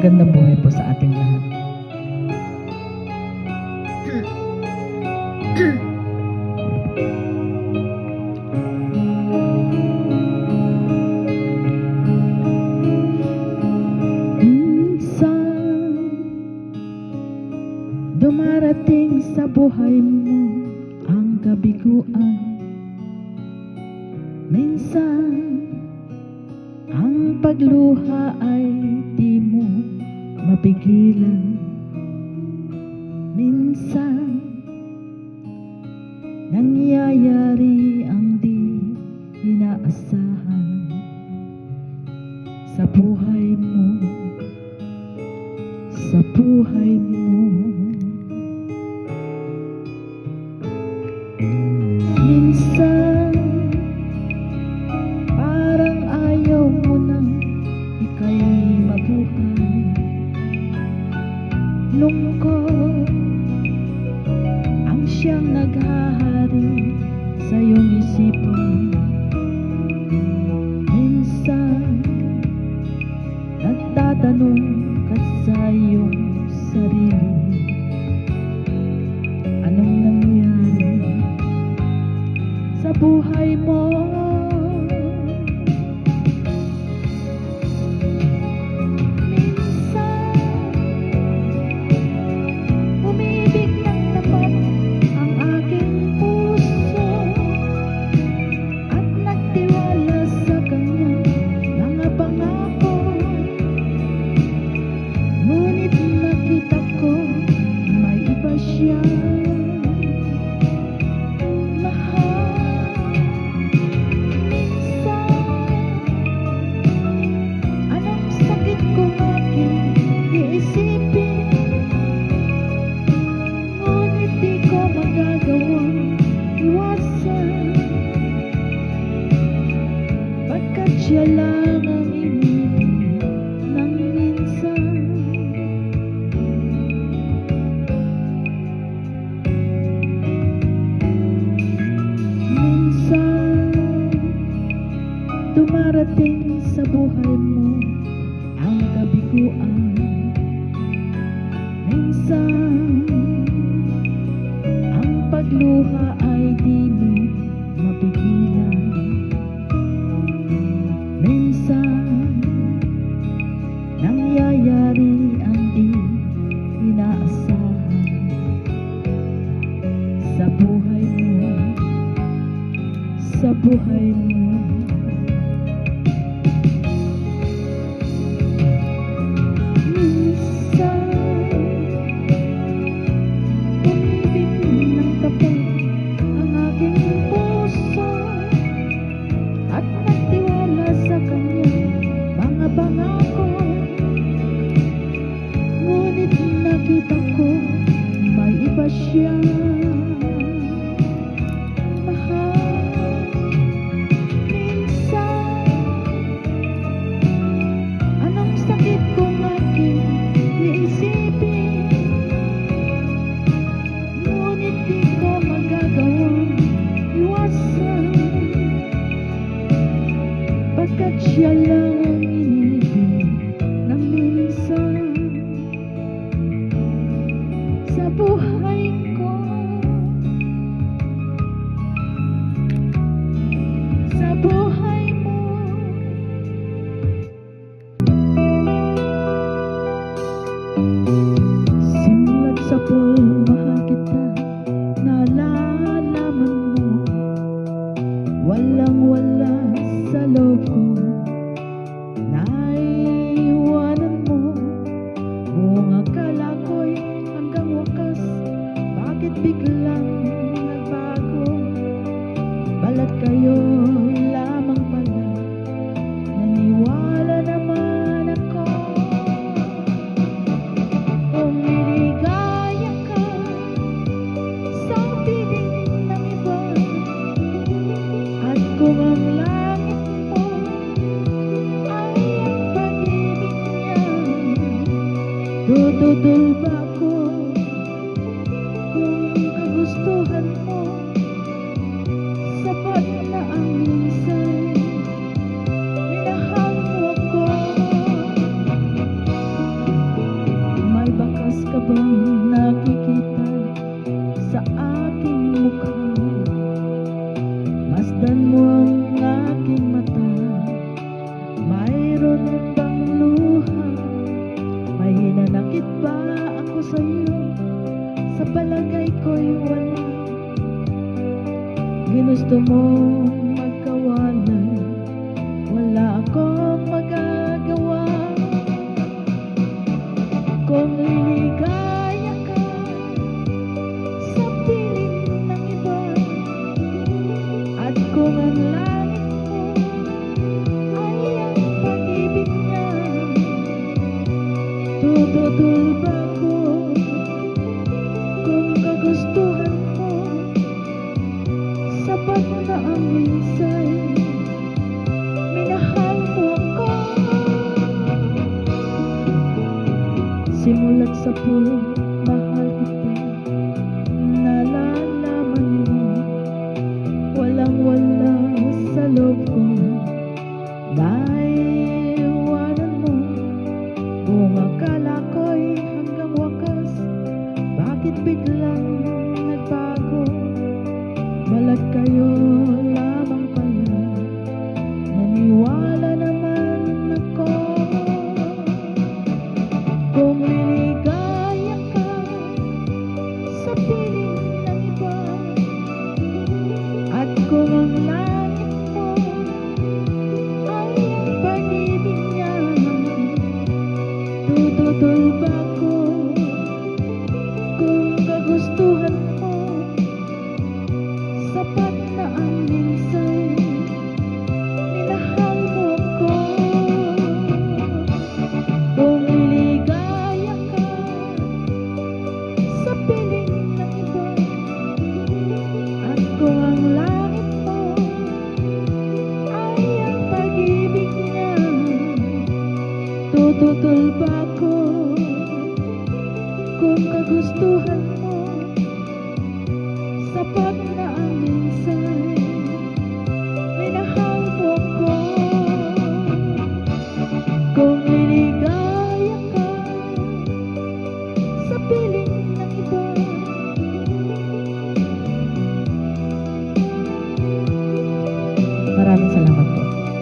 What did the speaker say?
Magandang buhay po sa ating lahat. Minsan dumarating sa buhay mo ang kabiguan. Minsan ang pagluha ay di mo mapigilan. Minsan nangyayari ang di inaasahan sa buhay mo, sa buhay mo. Minsan parang ayaw mo nang ika'y mabuhay. Lungkot ang siyang naghahari sa iyong isipan. Minsan nagtatanong ka sa iyong sarili, anong nangyari sa buhay mo? Siya lang ang inibig ng minsan. Minsan dumarating sa buhay mo ang kabiguan. Minsan ang pagluha ay di mo mapigilan. Minsan nangyayari ang di inaasahan sa buhay mo, sa buhay mo. Minsan umibig ng tapat ang aking puso at nagtiwala sa kanya mga pangako. Ngunit nakita ko may iba siya. Siya lang ang inibig ng minsan sa buhay ko, sa buhay mo. Simula't sa pagmahal kita, nalalaman mo, walang-wala sa loob ko. Naiwanan mo, buong akala ko'y hanggang wakas. Bakit biglang nagbago? Balat kayo lamang pala, naniwala naman ako. Kung niligaya ka sa piling ng iba, at kung ang langit mo ay ang pag-ibig niya, tututol ba ako kung kagustuhan mo? Sapat na ang minsan minahal mo ako. Wakas ka bang nakikita sa aking mukha? Masdan mo ang aking mata. Mayroon bang luha? May hinanakit ba ako sa'yo? Sa palagay ko'y wala. Ginusto mong magkawalay, wala akong magagawa. Kung liligaya ka sa piling ng iba, at kung ang langit mo ay ang pag-ibig niya, tututol ba ko kung kagustuhan mo? Sapat na ang minsay, minahal mo ako. Simulat sa puso, mahal kita, nalalaman mo. Walang-wala sa loob ko, naiiwanan mo. Kung akala ko'y hanggang wakas, bakit biglang nagbago? Balat kayo lamang pala, naniwala naman ako. Kung liligaya ka sa piling ng iba, at kung ang langit mo ay ang pag-ibig niya, tututol ba ko kung kagustuhan mo? Sapat na ang minsay, minahal mo ako. Kung liligaya ka sa piling ng iba, at kung ang langit mo ay ang pag-ibig niya, tututol ba ko kung kagustuhan mo? Sapat